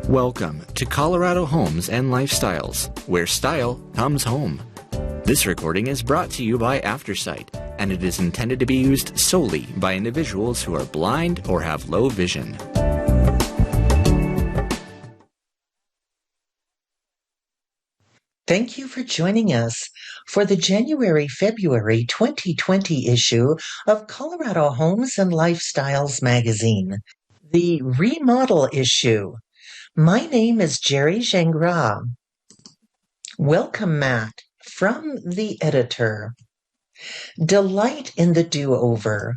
Welcome to Colorado Homes and Lifestyles, where style comes home. This recording is brought to you by Aftersight, and it is intended to be used solely by individuals who are blind or have low vision. Thank you for joining us for the January-February 2020 issue of Colorado Homes and Lifestyles magazine, the remodel issue. My name is Jerry Gingras. Welcome, Matt, from the editor. Delight in the do-over.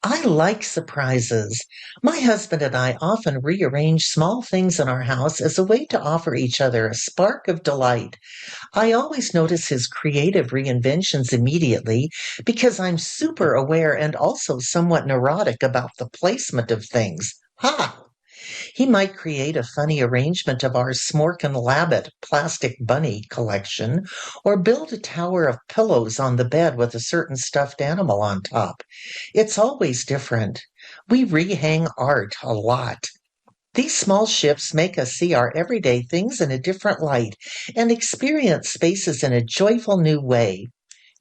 I like surprises. My husband and I often rearrange small things in our house as a way to offer each other a spark of delight. I always notice his creative reinventions immediately because I'm super aware and also somewhat neurotic about the placement of things. Ha! He might create a funny arrangement of our Smorkin' Labbit plastic bunny collection, or build a tower of pillows on the bed with a certain stuffed animal on top. It's always different. We rehang art a lot. These small shifts make us see our everyday things in a different light and experience spaces in a joyful new way.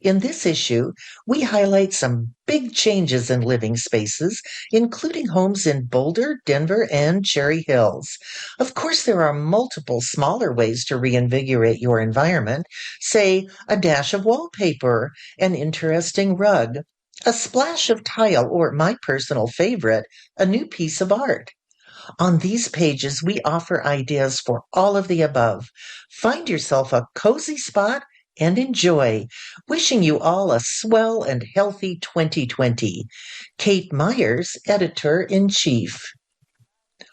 In this issue, we highlight some big changes in living spaces, including homes in Boulder, Denver, and Cherry Hills. Of course, there are multiple smaller ways to reinvigorate your environment, say a dash of wallpaper, an interesting rug, a splash of tile, or my personal favorite, a new piece of art. On these pages, we offer ideas for all of the above. Find yourself a cozy spot and enjoy. Wishing you all a swell and healthy 2020. Kate Myers, Editor-in-Chief.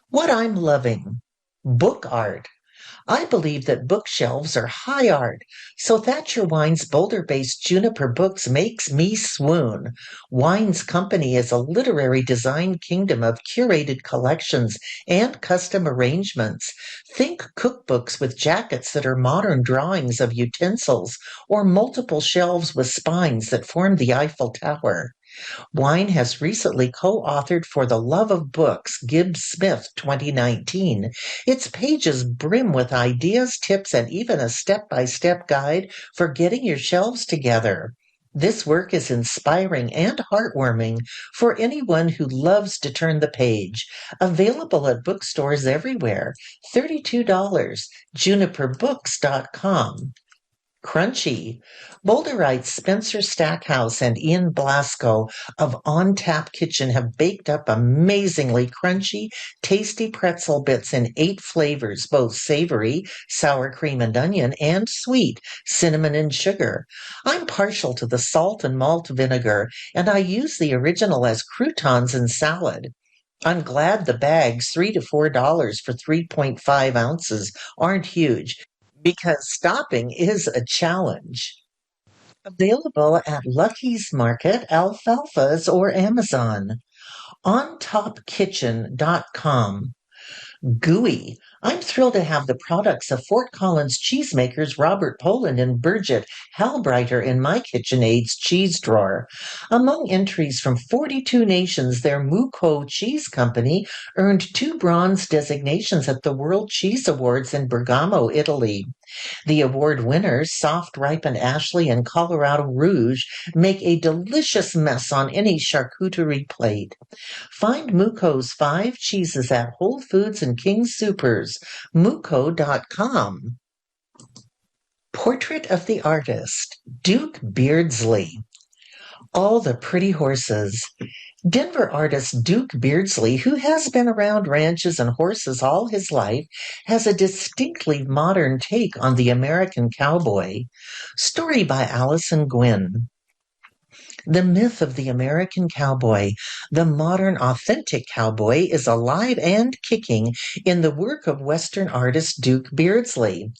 What I'm loving. Book art. I believe that bookshelves are high art, so Thatcher Wine's Boulder-based Juniper Books makes me swoon. Wine's company is a literary design kingdom of curated collections and custom arrangements. Think cookbooks with jackets that are modern drawings of utensils, or multiple shelves with spines that form the Eiffel Tower. Wine has recently co-authored For the Love of Books, Gibbs Smith 2019. Its pages brim with ideas, tips, and even a step-by-step guide for getting your shelves together. This work is inspiring and heartwarming for anyone who loves to turn the page. Available at bookstores everywhere. $32. JuniperBooks.com. Crunchy. Boulderite Spencer Stackhouse and Ian Blasco of On Tap Kitchen have baked up amazingly crunchy, tasty pretzel bits in 8 flavors, both savory, sour cream and onion, and sweet, cinnamon and sugar. I'm partial to the salt and malt vinegar, and I use the original as croutons in salad. I'm glad the bags, $3 to $4 for 3.5 ounces, aren't huge, because stopping is a challenge. Available at Lucky's Market, Alfalfa's, or Amazon. OnTopKitchen.com. Gooey. I'm thrilled to have the products of Fort Collins cheesemakers Robert Poland and Birgit Halbrighter in my KitchenAid's cheese drawer. Among entries from 42 nations, their Muco Cheese Company earned 2 bronze designations at the World Cheese Awards in Bergamo, Italy. The award winners, Soft Ripened Ashley and Colorado Rouge, make a delicious mess on any charcuterie plate. Find Muco's 5 cheeses at Whole Foods and King Soopers. Muco.com. Portrait of the Artist. Duke Beardsley. All the Pretty Horses. Denver artist Duke Beardsley, who has been around ranches and horses all his life, has a distinctly modern take on the American cowboy. Story by Allison Gwynn. The myth of the American cowboy, the modern authentic cowboy, is alive and kicking in the work of Western artist Duke Beardsley.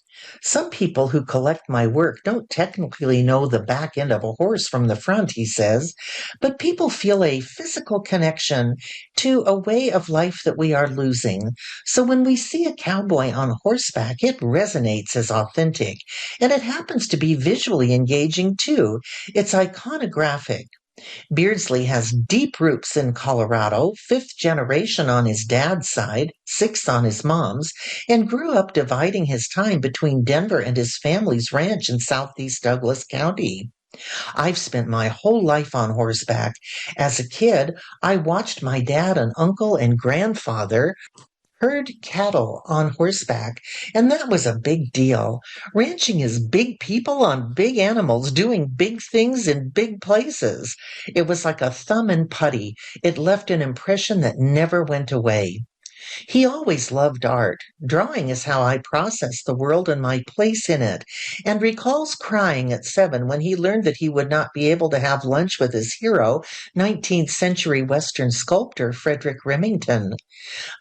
Some people who collect my work don't technically know the back end of a horse from the front, he says, but people feel a physical connection to a way of life that we are losing. So when we see a cowboy on horseback, it resonates as authentic, and it happens to be visually engaging too. It's iconographic. Beardsley has deep roots in Colorado, fifth generation on his dad's side, sixth on his mom's, and grew up dividing his time between Denver and his family's ranch in southeast Douglas County. I've spent my whole life on horseback. As a kid, I watched my dad and uncle and grandfather herd cattle on horseback, and that was a big deal. Ranching is big people on big animals doing big things in big places. It was like a thumb and putty. It left an impression that never went away. He always loved art. Drawing is how I process the world and my place in it, and recalls crying at 7 when he learned that he would not be able to have lunch with his hero, 19th century Western sculptor Frederick Remington.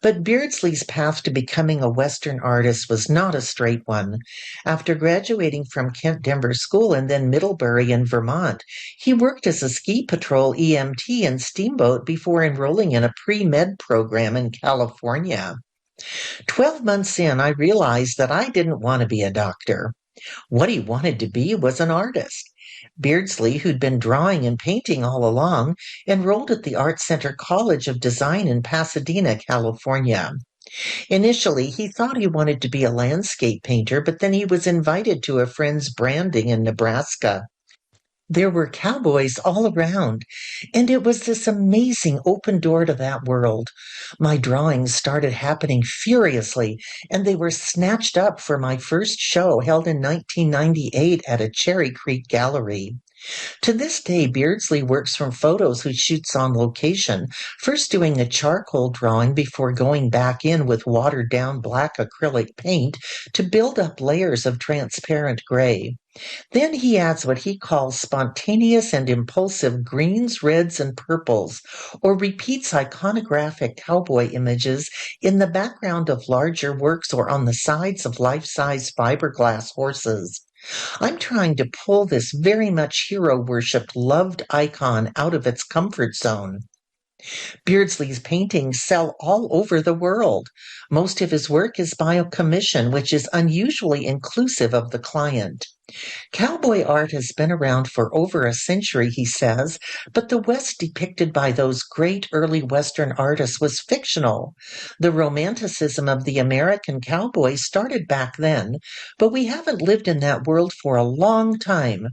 But Beardsley's path to becoming a Western artist was not a straight one. After graduating from Kent Denver School and then Middlebury in Vermont, he worked as a ski patrol EMT and steamboat before enrolling in a pre-med program in California. 12 months in, I realized that I didn't want to be a doctor. What he wanted to be was an artist. Beardsley, who'd been drawing and painting all along, enrolled at the Art Center College of Design in Pasadena, California. Initially, he thought he wanted to be a landscape painter, but then he was invited to a friend's branding in Nebraska. There were cowboys all around, and it was this amazing open door to that world. My drawings started happening furiously, and they were snatched up for my first show held in 1998 at a Cherry Creek gallery. To this day, Beardsley works from photos he shoots on location, first doing a charcoal drawing before going back in with watered-down black acrylic paint to build up layers of transparent gray. Then he adds what he calls spontaneous and impulsive greens, reds, and purples, or repeats iconographic cowboy images in the background of larger works or on the sides of life-size fiberglass horses. I'm trying to pull this very much hero-worshipped, loved icon out of its comfort zone. Beardsley's paintings sell all over the world. Most of his work is by commission, which is unusually inclusive of the client. Cowboy art has been around for over a century, he says, but the West depicted by those great early Western artists was fictional. The romanticism of the American cowboy started back then, but we haven't lived in that world for a long time.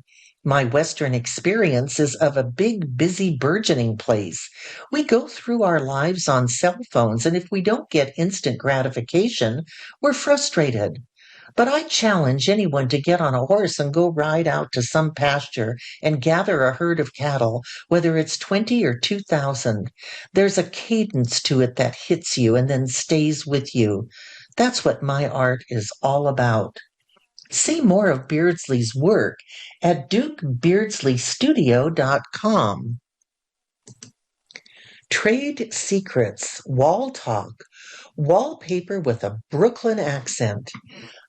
My Western experience is of a big, busy, burgeoning place. We go through our lives on cell phones, and if we don't get instant gratification, we're frustrated. But I challenge anyone to get on a horse and go ride out to some pasture and gather a herd of cattle, whether it's 20 or 2,000. There's a cadence to it that hits you and then stays with you. That's what my art is all about. See more of Beardsley's work at DukeBeardsleyStudio.com. Trade Secrets, Wall Talk, Wallpaper with a Brooklyn Accent.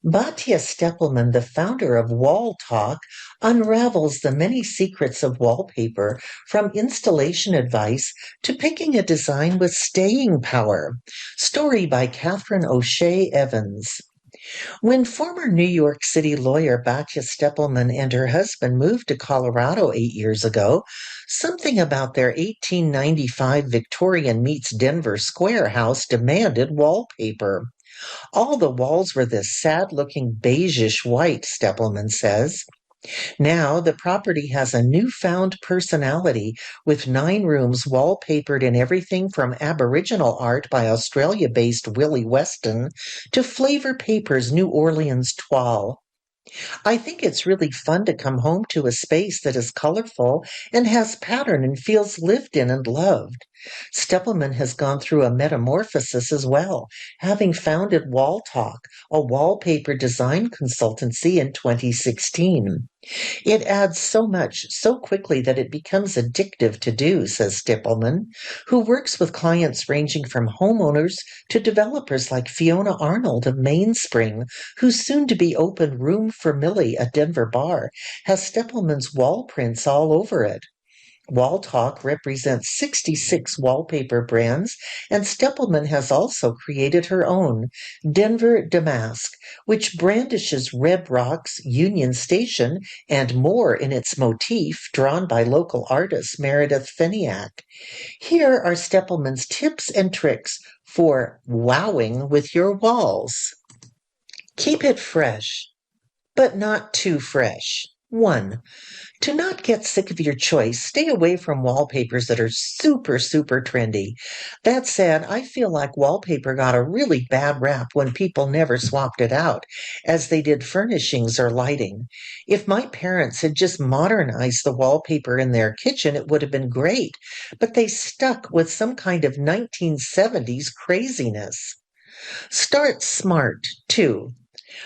Batya Steppelman, the founder of Wall Talk, unravels the many secrets of wallpaper, from installation advice to picking a design with staying power. Story by Catherine O'Shea Evans. When former New York City lawyer Batya Steppelman and her husband moved to Colorado 8 years ago, something about their 1895 Victorian meets Denver Square house demanded wallpaper. All the walls were this sad-looking beigeish white, Steppelman says. Now the property has a newfound personality, with 9 rooms wallpapered in everything from Aboriginal art by Australia-based Willie Weston to Flavor Paper's New Orleans toile. I think it's really fun to come home to a space that is colorful and has pattern and feels lived in and loved. Steppelman has gone through a metamorphosis as well, having founded Wall Talk, a wallpaper design consultancy, in 2016. It adds so much so quickly that it becomes addictive to do, says Steppelman, who works with clients ranging from homeowners to developers like Fiona Arnold of Mainspring, whose soon-to-be open Room for Millie, a Denver bar, has Steppelman's wall prints all over it. Wall Talk represents 66 wallpaper brands, and Steppelman has also created her own, Denver Damask, which brandishes red rocks, Union Station, and more in its motif drawn by local artist Meredith Feniak. Here are Steppelman's tips and tricks for wowing with your walls. Keep it fresh, but not too fresh. 1. To not get sick of your choice, stay away from wallpapers that are super, super trendy. That said, I feel like wallpaper got a really bad rap when people never swapped it out, as they did furnishings or lighting. If my parents had just modernized the wallpaper in their kitchen, it would have been great, but they stuck with some kind of 1970s craziness. Start smart, too.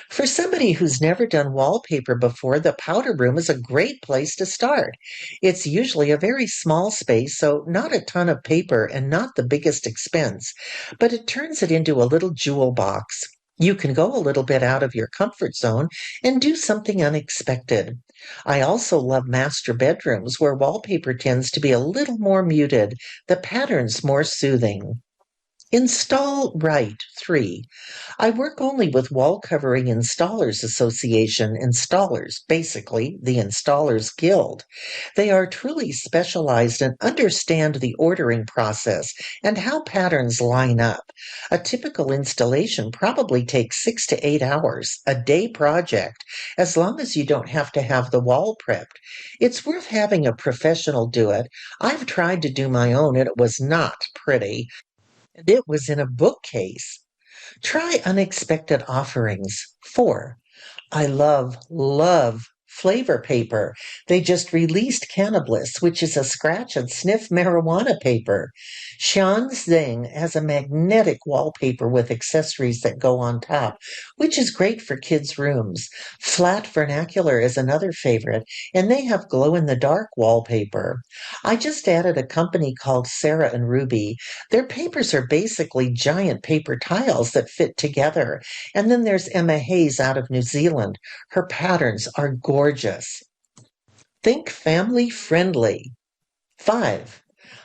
For somebody who's never done wallpaper before, the powder room is a great place to start. It's usually a very small space, so not a ton of paper and not the biggest expense, but it turns it into a little jewel box. You can go a little bit out of your comfort zone and do something unexpected. I also love master bedrooms where wallpaper tends to be a little more muted, the patterns more soothing. Install right. 3. I work only with Wall Covering Installers Association installers, basically the Installers Guild. They are truly specialized and understand the ordering process and how patterns line up. A typical installation probably takes 6 to 8 hours, a day project, as long as you don't have to have the wall prepped. It's worth having a professional do it. I've tried to do my own and it was not pretty. And it was in a bookcase. Try unexpected offerings. 4. I love flavor paper. They just released Cannabis, which is a scratch and sniff marijuana paper. Sean Zeng has a magnetic wallpaper with accessories that go on top, which is great for kids' rooms. Flat Vernacular is another favorite, and they have glow-in-the-dark wallpaper. I just added a company called Sarah and Ruby. Their papers are basically giant paper tiles that fit together. And then there's Emma Hayes out of New Zealand. Her patterns are gorgeous. Think family friendly. 5.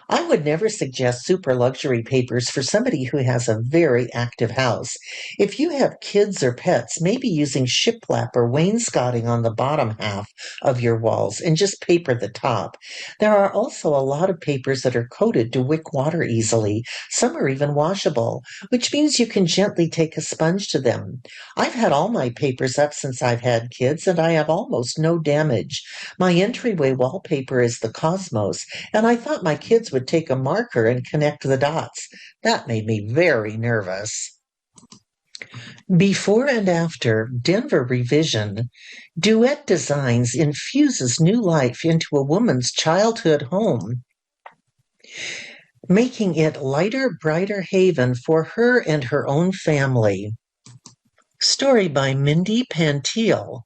I would never suggest super luxury papers for somebody who has a very active house. If you have kids or pets, maybe using shiplap or wainscoting on the bottom half of your walls and just paper the top. There are also a lot of papers that are coated to wick water easily. Some are even washable, which means you can gently take a sponge to them. I've had all my papers up since I've had kids and I have almost no damage. My entryway wallpaper is the Cosmos, and I thought my kids would take a marker and connect the dots. That made me very nervous. Before and after Denver revision, Duet Designs infuses new life into a woman's childhood home, making it lighter, brighter haven for her and her own family. Story by Mindy Pantiel.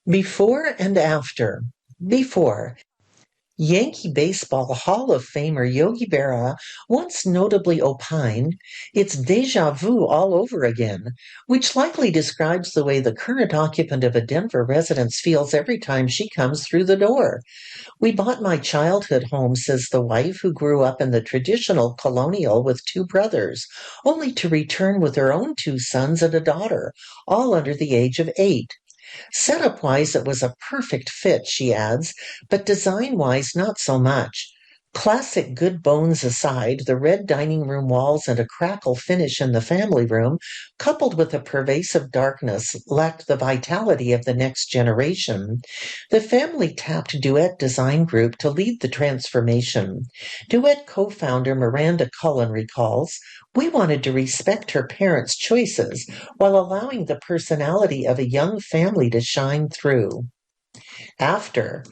Before and after. Before. Yankee Baseball Hall of Famer Yogi Berra once notably opined, "It's déjà vu all over again," which likely describes the way the current occupant of a Denver residence feels every time she comes through the door. "We bought my childhood home," says the wife, who grew up in the traditional colonial with 2 brothers, only to return with her own 2 sons and a daughter, all under the age of 8. Setup-wise, it was a perfect fit, she adds, but design-wise, not so much. Classic good bones aside, the red dining room walls and a crackle finish in the family room, coupled with a pervasive darkness, lacked the vitality of the next generation. The family tapped Duet Design Group to lead the transformation. Duet co-founder Miranda Cullen recalls, "We wanted to respect her parents' choices while allowing the personality of a young family to shine through." After.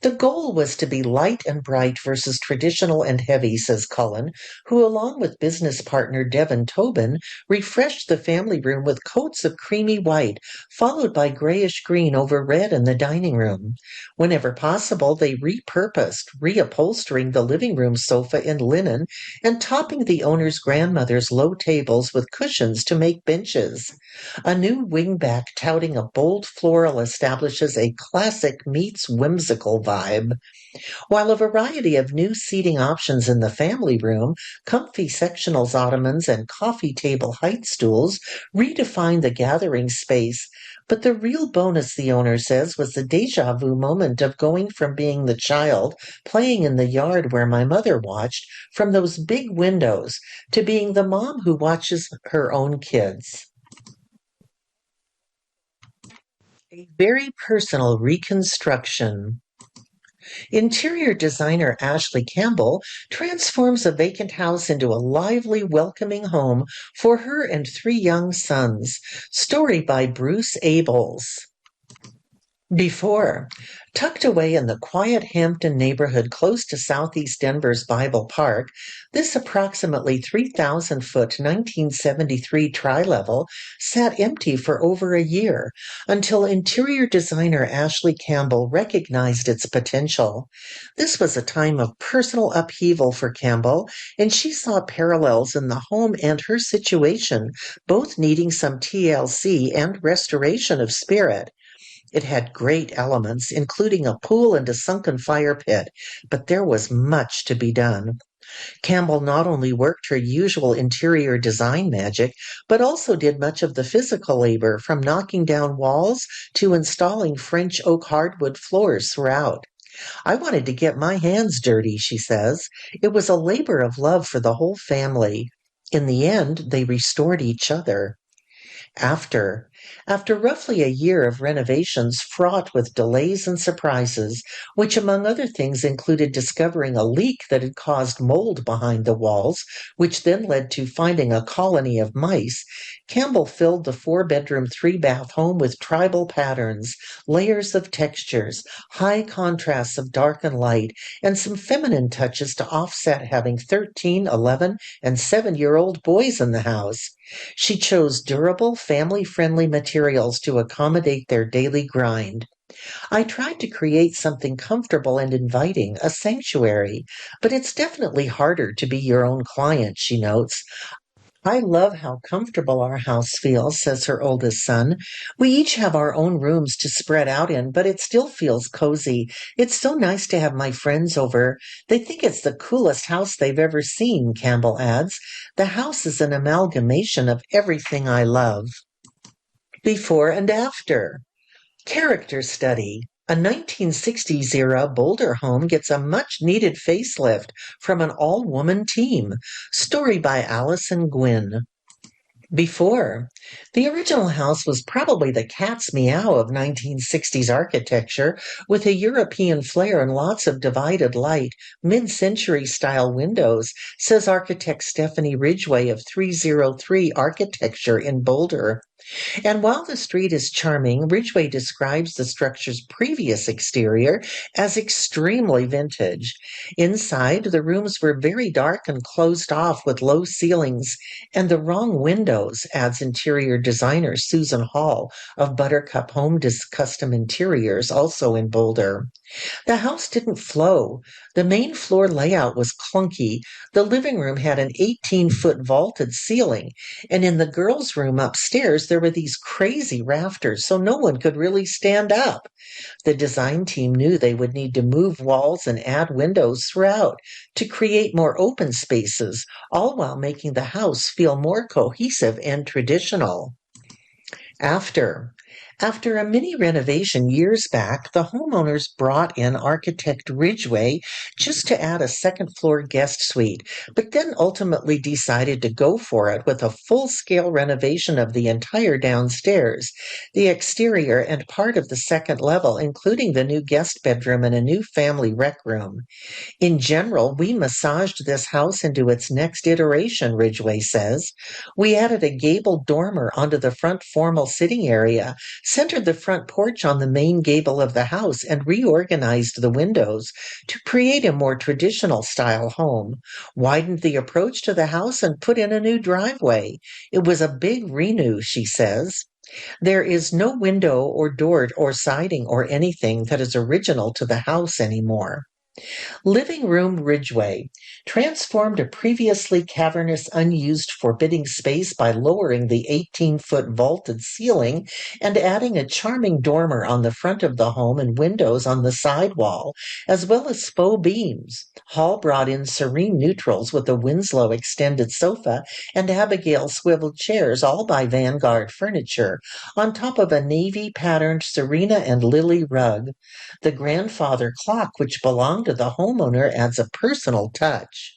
The goal was to be light and bright versus traditional and heavy, says Cullen, who along with business partner Devin Tobin refreshed the family room with coats of creamy white, followed by grayish green over red in the dining room. Whenever possible, they repurposed, reupholstering the living room sofa in linen and topping the owner's grandmother's low tables with cushions to make benches. A new wingback touting a bold floral establishes a classic meets whimsical vibe. While a variety of new seating options in the family room, comfy sectionals ottomans, and coffee table height stools redefine the gathering space. But the real bonus, the owner says, was the deja vu moment of going from being the child playing in the yard where my mother watched from those big windows to being the mom who watches her own kids. A very personal reconstruction. Interior designer Ashley Campbell transforms a vacant house into a lively, welcoming home for her and three young sons. Story by Bruce Abels. Before, tucked away in the quiet Hampton neighborhood close to southeast Denver's Bible Park, this approximately 3,000-foot 1973 tri-level sat empty for over a year until interior designer Ashley Campbell recognized its potential. This was a time of personal upheaval for Campbell, and she saw parallels in the home and her situation, both needing some TLC and restoration of spirit. It had great elements, including a pool and a sunken fire pit, but there was much to be done. Campbell not only worked her usual interior design magic, but also did much of the physical labor, from knocking down walls to installing French oak hardwood floors throughout. I wanted to get my hands dirty, she says. It was a labor of love for the whole family. In the end, they restored each other. After roughly a year of renovations fraught with delays and surprises, which among other things included discovering a leak that had caused mold behind the walls, which then led to finding a colony of mice, Campbell filled the 4-bedroom, 3-bath home with tribal patterns, layers of textures, high contrasts of dark and light, and some feminine touches to offset having 13, 11, and 7-year-old boys in the house. She chose durable, family-friendly materials to accommodate their daily grind. I tried to create something comfortable and inviting, a sanctuary, but it's definitely harder to be your own client, she notes. I love how comfortable our house feels, says her oldest son. We each have our own rooms to spread out in, but it still feels cozy. It's so nice to have my friends over. They think it's the coolest house they've ever seen, Campbell adds. The house is an amalgamation of everything I love. Before and after. Character study. A 1960s-era Boulder home gets a much-needed facelift from an all-woman team. Story by Allison Gwynn. Before, the original house was probably the cat's meow of 1960s architecture, with a European flair and lots of divided light, mid-century style windows, says architect Stephanie Ridgway of 303 Architecture in Boulder. And while the street is charming, Ridgway describes the structure's previous exterior as extremely vintage. Inside, the rooms were very dark and closed off with low ceilings and the wrong windows, adds interior designer Susan Hall of Buttercup Home Custom Interiors, also in Boulder. The house didn't flow. The main floor layout was clunky. The living room had an 18-foot vaulted ceiling, and in the girls' room upstairs there were these crazy rafters, so no one could really stand up. The design team knew they would need to move walls and add windows throughout to create more open spaces, all while making the house feel more cohesive and traditional. After a mini renovation years back, the homeowners brought in architect Ridgway just to add a second-floor guest suite, but then ultimately decided to go for it with a full-scale renovation of the entire downstairs, the exterior, and part of the second level, including the new guest bedroom and a new family rec room. In general, we massaged this house into its next iteration, Ridgway says. We added a gabled dormer onto the front formal sitting area, centered the front porch on the main gable of the house, and reorganized the windows to create a more traditional style home, widened the approach to the house, and put in a new driveway. It was a big renew, she says. There is no window or door or siding or anything that is original to the house anymore. Living Room Ridgeway transformed a previously cavernous, unused, forbidding space by lowering the 18-foot vaulted ceiling and adding a charming dormer on the front of the home and windows on the side wall, as well as faux beams. Hall brought in serene neutrals with a Winslow extended sofa and Abigail swivel chairs, all by Vanguard Furniture, on top of a navy-patterned Serena and Lily rug. The grandfather clock, which belonged to the homeowner, adds a personal touch.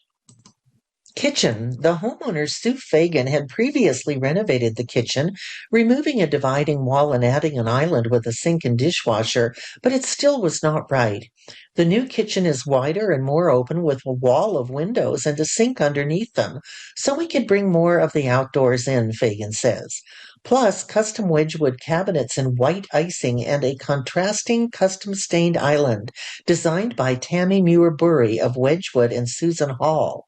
Kitchen. The homeowner, Sue Fagan, had previously renovated the kitchen, removing a dividing wall and adding an island with a sink and dishwasher, but it still was not right. The new kitchen is wider and more open, with a wall of windows and a sink underneath them, so we could bring more of the outdoors in, Fagan says. Plus, custom Wedgwood cabinets in white icing and a contrasting custom-stained island designed by Tammy Muir-Burry of Wedgwood and Susan Hall.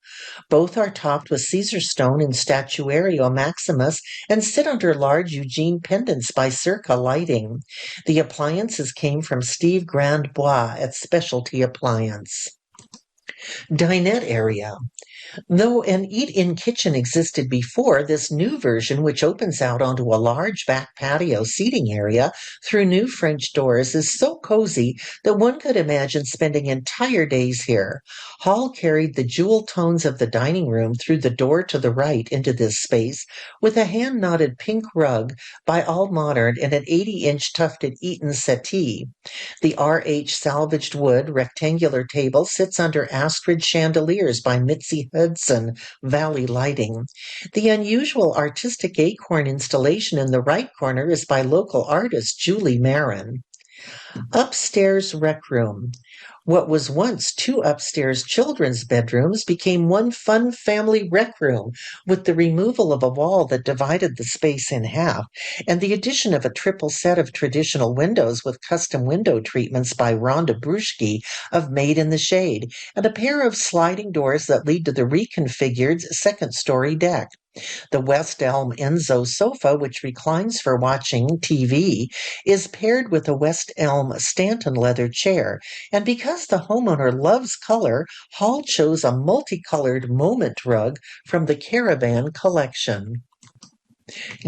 Both are topped with Caesar stone in Statuario Maximus and sit under large Eugene pendants by Circa Lighting. The appliances came from Steve Grandbois at Specialty Appliance. Dinette area. Though an eat-in kitchen existed before, this new version, which opens out onto a large back patio seating area through new French doors, is so cozy that one could imagine spending entire days here. Hall carried the jewel tones of the dining room through the door to the right into this space with a hand-knotted pink rug by All Modern and an 80-inch tufted Eaton settee. The RH salvaged wood rectangular table sits under Astrid chandeliers by Mitzi Hudson Valley Lighting. The unusual artistic acorn installation in the right corner is by local artist Julie Marin. Upstairs rec room. What was once two upstairs children's bedrooms became one fun family rec room, with the removal of a wall that divided the space in half, and the addition of a triple set of traditional windows with custom window treatments by Rhonda Bruschke of Made in the Shade, and a pair of sliding doors that lead to the reconfigured second-story deck. The West Elm Enzo sofa, which reclines for watching TV, is paired with a West Elm Stanton leather chair, and because the homeowner loves color, Hall chose a multicolored Moment rug from the Caravan collection.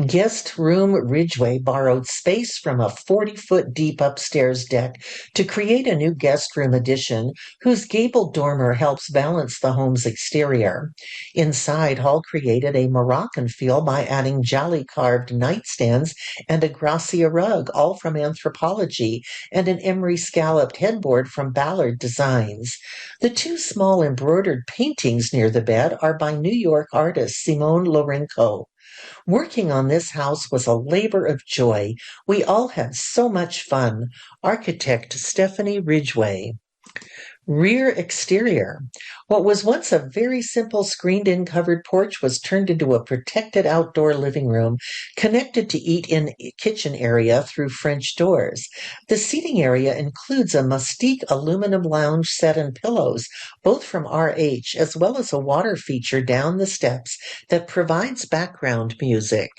Guest Room Ridgeway borrowed space from a 40-foot deep upstairs deck to create a new guest room addition whose gabled dormer helps balance the home's exterior. Inside, Hall created a Moroccan feel by adding jolly carved nightstands and a Gracia rug, all from Anthropologie, and an emery scalloped headboard from Ballard Designs. The two small embroidered paintings near the bed are by New York artist Simone Lourenco. Working on this house was a labor of joy. We all had so much fun. Architect Stephanie Ridgeway. Rear exterior. What was once a very simple screened-in covered porch was turned into a protected outdoor living room, connected to eat-in kitchen area through French doors. The seating area includes a Mustique aluminum lounge set and pillows, both from RH, as well as a water feature down the steps that provides background music.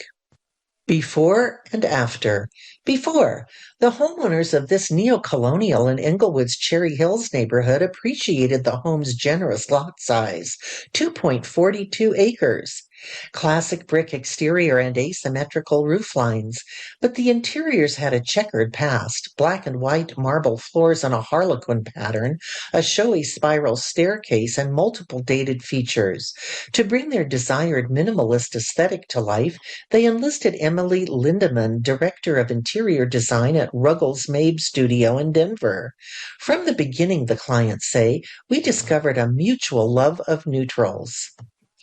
Before and after. Before, the homeowners of this neo-colonial in Englewood's Cherry Hills neighborhood appreciated the home's generous lot size, 2.42 acres. Classic brick exterior and asymmetrical roof lines, but the interiors had a checkered past, black and white marble floors on a harlequin pattern, a showy spiral staircase, and multiple dated features. To bring their desired minimalist aesthetic to life, they enlisted Emily Lindemann, director of interior design at Ruggles Mabe Studio in Denver. From the beginning, the clients say, we discovered a mutual love of neutrals.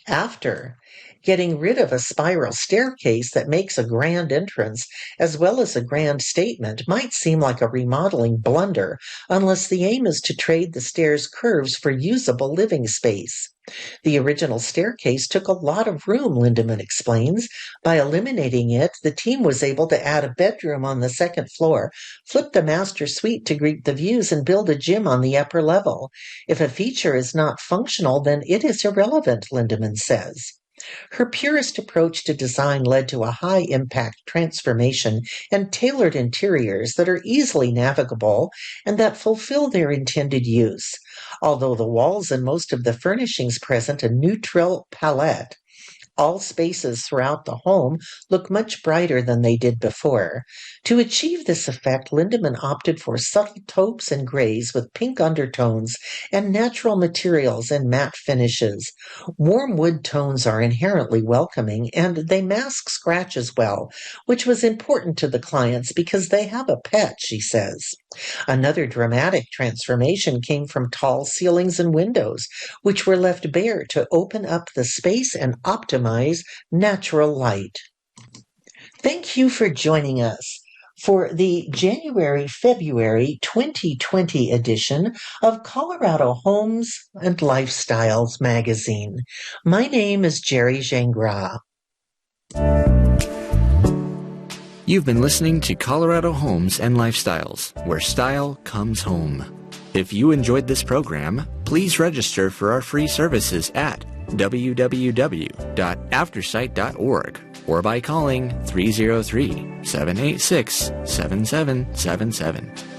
After, getting rid of a spiral staircase that makes a grand entrance as well as a grand statement might seem like a remodeling blunder unless the aim is to trade the stairs' curves for usable living space. The original staircase took a lot of room, Lindemann explains. By eliminating it, the team was able to add a bedroom on the second floor, flip the master suite to greet the views, and build a gym on the upper level. If a feature is not functional, then it is irrelevant, Lindemann says. Her purist approach to design led to a high-impact transformation and tailored interiors that are easily navigable and that fulfill their intended use. Although the walls and most of the furnishings present a neutral palette, all spaces throughout the home look much brighter than they did before. To achieve this effect, Lindemann opted for subtle taupes and grays with pink undertones and natural materials and matte finishes. Warm wood tones are inherently welcoming, and they mask scratches well, which was important to the clients because they have a pet, she says. Another dramatic transformation came from tall ceilings and windows, which were left bare to open up the space and optimize natural light. Thank you for joining us for the January-February 2020 edition of Colorado Homes and Lifestyles magazine. My name is Jerry Gingras. You've been listening to Colorado Homes and Lifestyles, where style comes home. If you enjoyed this program, please register for our free services at www.aftersight.org or by calling 303-786-7777.